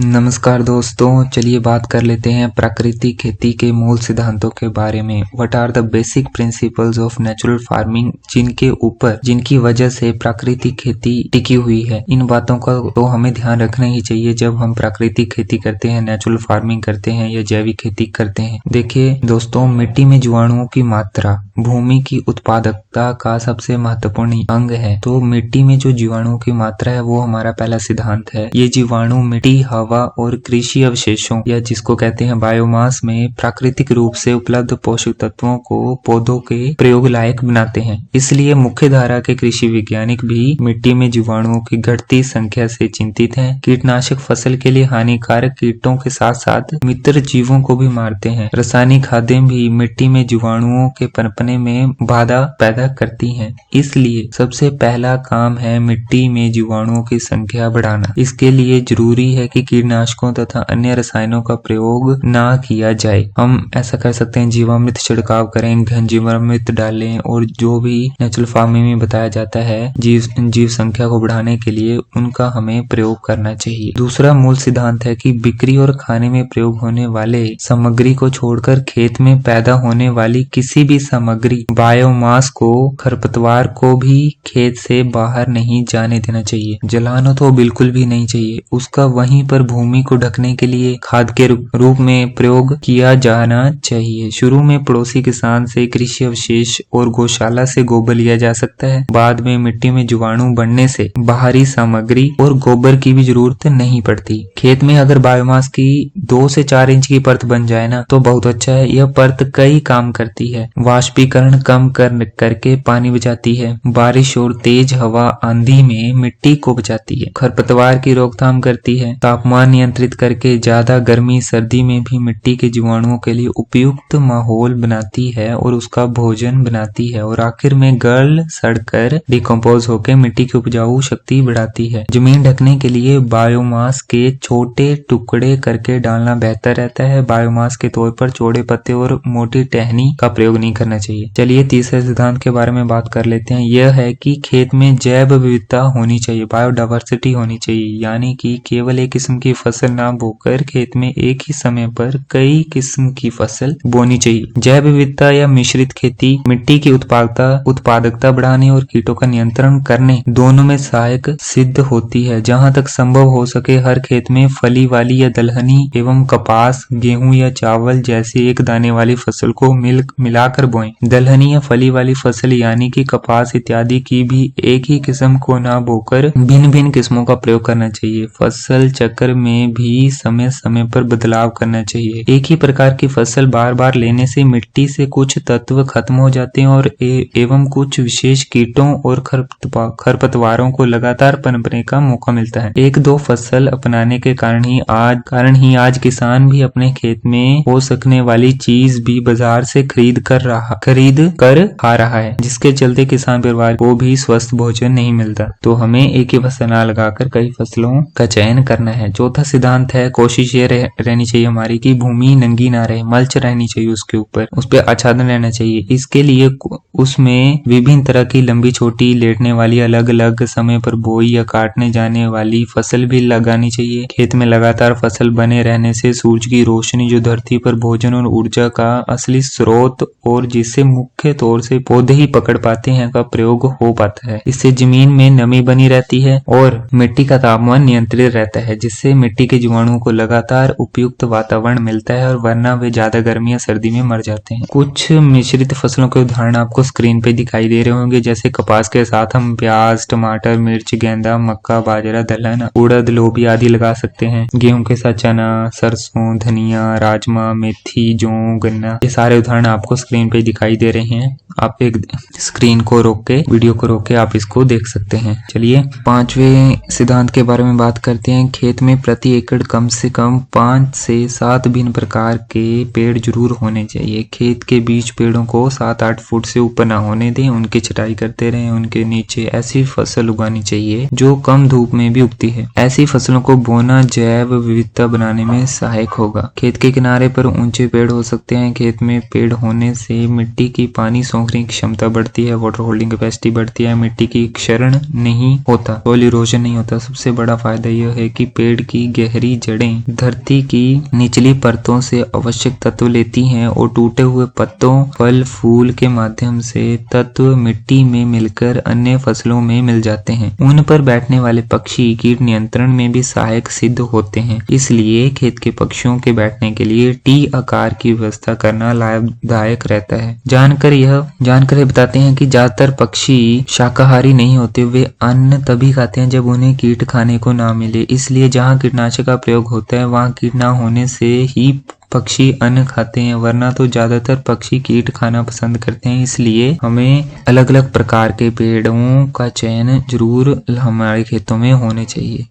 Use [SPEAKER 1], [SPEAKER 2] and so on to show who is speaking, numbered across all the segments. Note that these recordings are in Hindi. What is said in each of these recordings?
[SPEAKER 1] नमस्कार दोस्तों, चलिए बात कर लेते हैं प्राकृतिक खेती के मूल सिद्धांतों के बारे में। What are the basic principles of natural farming, जिनकी वजह से प्राकृतिक खेती टिकी हुई है। इन बातों का तो हमें ध्यान रखना ही चाहिए जब हम प्राकृतिक खेती करते हैं, नेचुरल फार्मिंग करते हैं या जैविक खेती करते हैं। देखिए दोस्तों, मिट्टी में जीवाणुओं की मात्रा भूमि की उत्पादकता का सबसे महत्वपूर्ण अंग है। तो मिट्टी में जो जीवाणुओं की मात्रा है वो हमारा पहला सिद्धांत है। ये जीवाणु मिट्टी, हवा और कृषि अवशेषों या जिसको कहते हैं बायोमास में प्राकृतिक रूप से उपलब्ध पोषक तत्वों को पौधों के प्रयोग लायक बनाते हैं। इसलिए मुख्य धारा के कृषि वैज्ञानिक भी मिट्टी में जीवाणुओं की घटती संख्या से चिंतित हैं। कीटनाशक फसल के लिए हानिकारक कीटों के साथ साथ मित्र जीवों को भी मारते हैं। रासायनिक खादें भी मिट्टी में जीवाणुओं के पनपने में बाधा पैदा करती हैं। इसलिए सबसे पहला काम है मिट्टी में जीवाणुओं की संख्या बढ़ाना। इसके लिए जरूरी है कि कीटनाशकों तथा अन्य रसायनों का प्रयोग ना किया जाए। हम ऐसा कर सकते हैं, जीवामृत छिड़काव करें, घन जीवामृत डालें और जो भी नेचुरल फार्मिंग में बताया जाता है जीव संख्या को बढ़ाने के लिए उनका हमें प्रयोग करना चाहिए। दूसरा मूल सिद्धांत है कि बिक्री और खाने में प्रयोग होने वाले सामग्री को छोड़कर खेत में पैदा होने वाली किसी भी सामग्री, बायोमास को, खरपतवार को भी खेत से बाहर नहीं जाने देना चाहिए। जलाना तो बिल्कुल भी नहीं चाहिए। उसका वहीं पर भूमि को ढकने के लिए खाद के रूप में प्रयोग किया जाना चाहिए। शुरू में पड़ोसी किसान से कृषि अवशेष और गौशाला से गोबर लिया जा सकता है। बाद में मिट्टी में जीवाणु बढ़ने से बाहरी सामग्री और गोबर की भी जरूरत नहीं पड़ती। खेत में अगर बायोमास की 2 से 4 इंच की परत बन जाए ना तो बहुत अच्छा है। यह परत कई काम करती है। वाष्पीकरण कम करके पानी बचाती है। बारिश और तेज हवा आंधी में मिट्टी को बचाती है। खरपतवार की रोकथाम करती है। तापमान नियंत्रित करके ज्यादा गर्मी सर्दी में भी मिट्टी के जीवाणुओं के लिए उपयुक्त माहौल बनाती है और उसका भोजन बनाती है। और आखिर में गल सड़कर डिकम्पोज होकर मिट्टी की उपजाऊ शक्ति बढ़ाती है। जमीन ढकने के लिए बायोमास के छोटे टुकड़े करके डालना बेहतर रहता है। बायोमास के तौर पर चौड़े पत्ते और मोटी टहनी का प्रयोग नहीं करना चाहिए। चलिए तीसरे सिद्धांत के बारे में बात कर लेते हैं। यह है कि खेत में जैव विविधता होनी चाहिए, बायोडाइवर्सिटी होनी चाहिए। यानी कि केवल एक किस्म की फसल ना बोकर खेत में एक ही समय पर कई किस्म की फसल बोनी चाहिए। जैव विविधता या मिश्रित खेती मिट्टी की उत्पादकता बढ़ाने और कीटों का नियंत्रण करने दोनों में सहायक सिद्ध होती है। जहां तक संभव हो सके हर खेत में फली वाली या दलहनी एवं कपास, गेहूं या चावल जैसी एक दाने वाली फसल को मिलाकर बोएं। दलहनी या फली वाली फसल यानी कि कपास इत्यादि की भी एक ही किस्म को ना बोकर भिन्न भिन्न किस्मों का प्रयोग करना चाहिए। फसल चक्र में भी समय समय पर बदलाव करना चाहिए। एक ही प्रकार की फसल बार बार लेने से मिट्टी से कुछ तत्व खत्म हो जाते हैं और एवं कुछ विशेष कीटों और खरपतवारों को लगातार पनपने का मौका मिलता है। एक दो फसल अपनाने के कारण ही आज किसान भी अपने खेत में हो सकने वाली चीज भी बाजार से खरीद कर खा रहा है, जिसके चलते किसान परिवार को भी स्वस्थ भोजन नहीं मिलता। तो हमें एक ही फसल ना लगाकर कई फसलों का चयन करना है। चौथा सिद्धांत है, कोशिश ये रहनी चाहिए हमारी कि भूमि नंगी ना रहे, मल्च रहनी चाहिए उसके ऊपर, उस पर आच्छादन रहना चाहिए। इसके लिए उसमें विभिन्न तरह की लंबी छोटी लेटने वाली अलग अलग समय पर बोई या काटने जाने वाली फसल भी लगानी चाहिए। खेत में लगातार फसल बने रहने से सूरज की रोशनी जो धरती पर भोजन और ऊर्जा का असली स्रोत और जिसे मुख्य तौर से पौधे ही पकड़ पाते हैं का प्रयोग हो पाता है। इससे जमीन में नमी बनी रहती है और मिट्टी का तापमान नियंत्रित रहता है, जिससे मिट्टी के जीवाणुओं को लगातार उपयुक्त वातावरण मिलता है और वरना वे ज्यादा गर्मी या सर्दी में मर जाते हैं। कुछ मिश्रित फसलों के उदाहरण आपको स्क्रीन पे दिखाई दे रहे होंगे, जैसे कपास के साथ हम प्याज, टमाटर, मिर्च, गेंदा, मक्का, बाजरा, दलहन, उड़द, लोबिया आदि लगा सकते हैं। गेहूं के साथ चना, सरसों, धनिया, राजमा, मेथी, जौ, गन्ना, ये सारे उदाहरण आपको स्क्रीन पे दिखाई दे रहे हैं। आप एक स्क्रीन को रोक के, वीडियो को रोक के आप इसको देख सकते हैं। चलिए 5वें सिद्धांत के बारे में बात करते हैं। खेत में प्रति एकड़ कम से कम 5 से 7 भिन्न प्रकार के पेड़ जरूर होने चाहिए। खेत के बीच पेड़ों को 7-8 फुट से ऊपर ना होने दें, उनकी छटाई करते रहें। उनके नीचे ऐसी फसल उगानी चाहिए जो कम धूप में भी उगती है। ऐसी फसलों को बोना जैव विविधता बनाने में सहायक होगा। खेत के किनारे पर ऊंचे पेड़ हो सकते हैं। खेत में पेड़ होने से मिट्टी की पानी सोखने की क्षमता बढ़ती है, वाटर होल्डिंग कैपेसिटी बढ़ती है, मिट्टी की क्षरण नहीं होता, सॉइल इरोजन नहीं होता। सबसे बड़ा फायदा यह है कि पेड़ की गहरी जड़ें धरती की निचली परतों से आवश्यक तत्व लेती हैं और टूटे हुए पत्तों, फल, फूल के माध्यम से तत्व मिट्टी में मिलकर अन्य फसलों में मिल जाते हैं। उन पर बैठने वाले पक्षी कीट नियंत्रण में भी सहायक सिद्ध होते हैं। इसलिए खेत के पक्षियों के बैठने के लिए टी आकार की व्यवस्था करना लाभदायक रहता है। जानकर बताते हैं कि ज्यादातर पक्षी शाकाहारी नहीं होते, वे अन्न तभी खाते हैं जब उन्हें कीट खाने को ना मिले। इसलिए जहाँ कीटनाशक का प्रयोग होता है वहाँ कीट ना होने से ही पक्षी अन्न खाते हैं, वरना तो ज्यादातर पक्षी कीट खाना पसंद करते हैं। इसलिए हमें अलग अलग प्रकार के पेड़ों का चयन जरूर हमारे खेतों में होने चाहिए।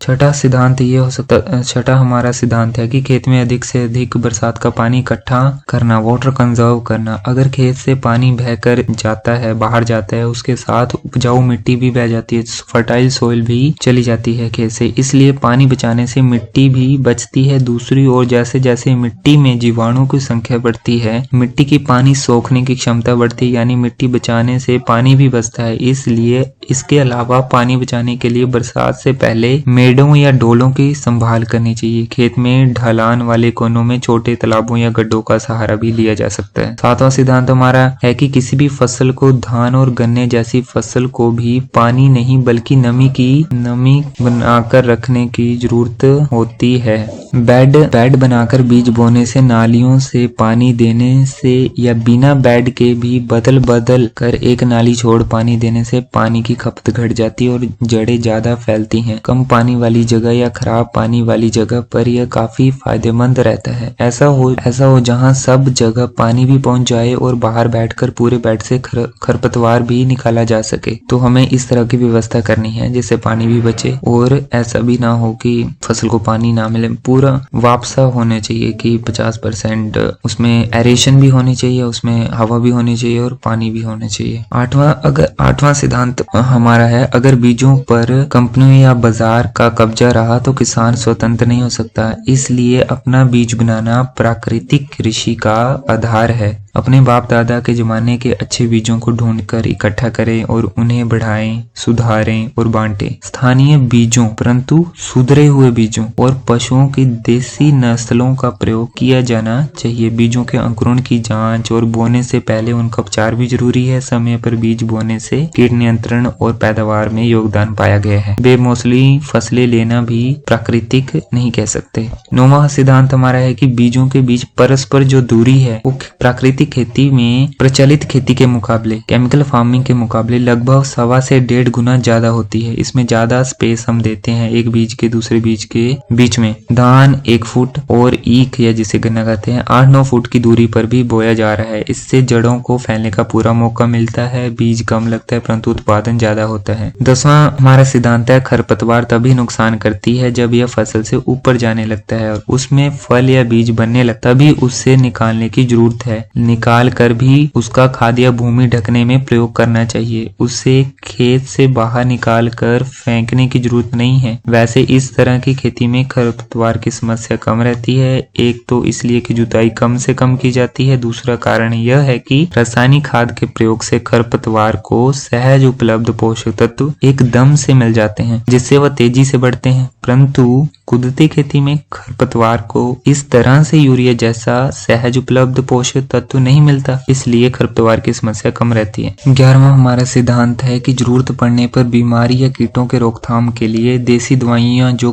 [SPEAKER 1] छठा हमारा सिद्धांत है कि खेत में अधिक से अधिक बरसात का पानी इकट्ठा करना, वाटर कंजर्व करना। अगर खेत से पानी बहकर जाता है, बाहर जाता है, उसके साथ उपजाऊ मिट्टी भी बह जाती है, फर्टाइल सॉइल भी चली जाती है खेत से। इसलिए पानी बचाने से मिट्टी भी बचती है। दूसरी ओर जैसे जैसे मिट्टी में जीवाणु की संख्या बढ़ती है, मिट्टी की पानी सोखने की क्षमता बढ़ती है, यानी मिट्टी बचाने से पानी भी बचता है। इसलिए इसके अलावा पानी बचाने के लिए बरसात से पहले मेड़ों या डोलों की संभाल करनी चाहिए। खेत में ढलान वाले कोनों में छोटे तालाबों या गड्ढों का सहारा भी लिया जा सकता है। सातवां सिद्धांत हमारा है कि किसी भी फसल को, धान और गन्ने जैसी फसल को भी पानी नहीं बल्कि नमी बनाकर रखने की जरूरत होती है। बेड बनाकर बीज बोने से, नालियों से पानी देने से या बिना बेड के भी बदल कर एक नाली छोड़ पानी देने से पानी की खपत घट जाती है और जड़ें ज्यादा फैलती हैं। कम पानी वाली जगह या खराब पानी वाली जगह पर यह काफी फायदेमंद रहता है। ऐसा हो जहां सब जगह पानी भी पहुंच जाए और बाहर बैठकर पूरे बेड से खरपतवार भी निकाला जा सके। तो हमें इस तरह की व्यवस्था करनी है जिससे पानी भी बचे और ऐसा भी ना हो कि फसल को पानी ना मिले। पूरा वापसा होना चाहिए कि 50% उसमें एरेशन भी होनी चाहिए, उसमें हवा भी होनी चाहिए और पानी भी होना चाहिए। आठवां सिद्धांत हमारा है, अगर बीजों पर कंपनियों या बाजार का कब्जा रहा तो किसान स्वतंत्र नहीं हो सकता। इसलिए अपना बीज बनाना प्राकृतिक कृषि का आधार है। अपने बाप दादा के जमाने के अच्छे बीजों को ढूंढकर इकट्ठा करें और उन्हें बढ़ाएं, सुधारें और बांटें। स्थानीय बीजों परंतु सुधरे हुए बीजों और पशुओं की देसी नस्लों का प्रयोग किया जाना चाहिए। बीजों के अंकुरण की जांच और बोने से पहले उनका उपचार भी जरूरी है। समय पर बीज बोने से कीट नियंत्रण और पैदावार में योगदान पाया गया है। बेमौसमी फसलें लेना भी प्राकृतिक नहीं कह सकते। 9वां सिद्धांत हमारा है कि बीजों के बीच परस्पर जो दूरी है वो प्राकृतिक खेती में प्रचलित खेती के मुकाबले, केमिकल फार्मिंग के मुकाबले लगभग 1.25 से 1.5 गुना ज्यादा होती है। इसमें ज्यादा स्पेस हम देते हैं एक बीज के दूसरे बीज के बीच में। धान 1 फुट और ईख या जिसे गन्ना कहते हैं 8-9 फुट की दूरी पर भी बोया जा रहा है। इससे जड़ों को फैलने का पूरा मौका मिलता है, बीज कम लगता है परंतु उत्पादन ज्यादा होता है। 10वां हमारा सिद्धांत है, खरपतवार तभी नुकसान करती है जब यह फसल से ऊपर जाने लगता है और उसमें फल या बीज बनने लगता, तभी उससे निकालने की जरूरत है। निकाल कर भी उसका खाद या भूमि ढकने में प्रयोग करना चाहिए। उसे खेत से बाहर निकाल कर फेंकने की जरूरत नहीं है। वैसे इस तरह की खेती में खरपतवार की समस्या कम रहती है। एक तो इसलिए कि जुताई कम से कम की जाती है, दूसरा कारण यह है कि रासायनिक खाद के प्रयोग से खरपतवार को सहज उपलब्ध पोषक तत्व एकदम से मिल जाते हैं जिससे वह तेजी से बढ़ते हैं। परंतु कुदरती खेती में खरपतवार को इस तरह से यूरिया जैसा सहज उपलब्ध पोषक तत्व नहीं मिलता, इसलिए खरपतवार की समस्या कम रहती है। 11वां हमारा सिद्धांत है कि जरूरत पड़ने पर बीमारी या कीटों के रोकथाम के लिए देसी दवाइयां जो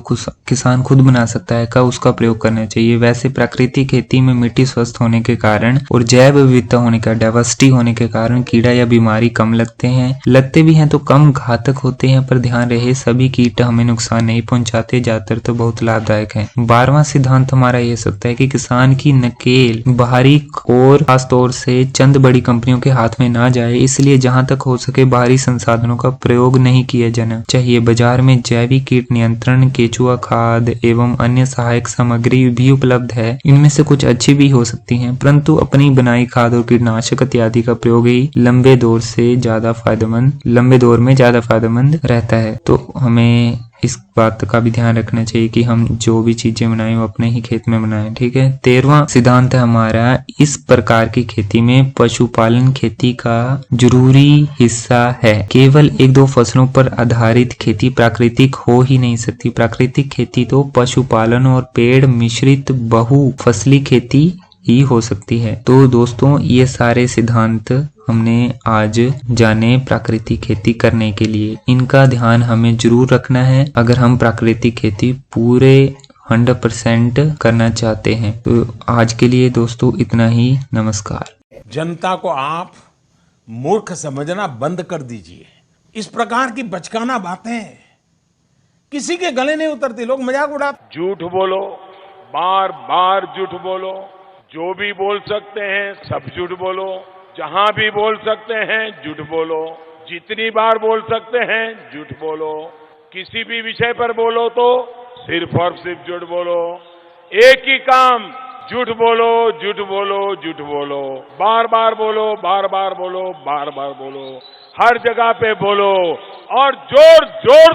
[SPEAKER 1] किसान खुद बना सकता है का उसका प्रयोग करना चाहिए। वैसे प्राकृतिक खेती में मिट्टी स्वस्थ होने के कारण और जैव विविधता होने का, डाइवर्सिटी होने के कारण कीड़ा या बीमारी कम लगते भी हैं तो कम घातक होते हैं। पर ध्यान रहे सभी कीट हमें नुकसान नहीं पहुंचाते, ज्यादातर तो बहुत लाभदायक है। 12वां सिद्धांत हमारा ये सकता है कि किसान की नकेल बाहरी और खास तौर से चंद बड़ी कंपनियों के हाथ में ना जाए, इसलिए जहां तक हो सके बाहरी संसाधनों का प्रयोग नहीं किया जाना चाहिए। बाजार में जैविक कीट नियंत्रण, केचुआ खाद एवं अन्य सहायक सामग्री भी उपलब्ध है। इनमें से कुछ अच्छी भी हो सकती हैं, परंतु अपनी बनाई खाद और कीटनाशक इत्यादि का प्रयोग ही लंबे दौर में ज्यादा फायदेमंद रहता है। तो हमें इस बात का भी ध्यान रखना चाहिए कि हम जो भी चीजें बनाएं वो अपने ही खेत में बनाएं। ठीक है। 13वां सिद्धांत है हमारा, इस प्रकार की खेती में पशुपालन खेती का जरूरी हिस्सा है। केवल एक दो फसलों पर आधारित खेती प्राकृतिक हो ही नहीं सकती। प्राकृतिक खेती तो पशुपालन और पेड़ मिश्रित बहु फसली खेती ही हो सकती है। तो दोस्तों ये सारे सिद्धांत हमने आज जाने प्राकृतिक खेती करने के लिए। इनका ध्यान हमें जरूर रखना है अगर हम प्राकृतिक खेती पूरे 100% करना चाहते हैं। तो आज के लिए दोस्तों इतना ही। नमस्कार।
[SPEAKER 2] जनता को आप मूर्ख समझना बंद कर दीजिए। इस प्रकार की बचकाना बातें किसी के गले नहीं उतरती, लोग मजाक उड़ाते।
[SPEAKER 3] झूठ बोलो, बार बार झूठ बोलो, जो भी बोल सकते हैं सब झूठ बोलो, जहां भी बोल सकते हैं झूठ बोलो, जितनी बार बोल सकते हैं झूठ बोलो, किसी भी विषय पर बोलो तो सिर्फ और सिर्फ झूठ बोलो। एक ही काम, झूठ बोलो, झूठ बोलो, झूठ बोलो, बार बार बोलो, बार बार बोलो, बार बार बोलो, हर जगह पे बोलो और जोर जोर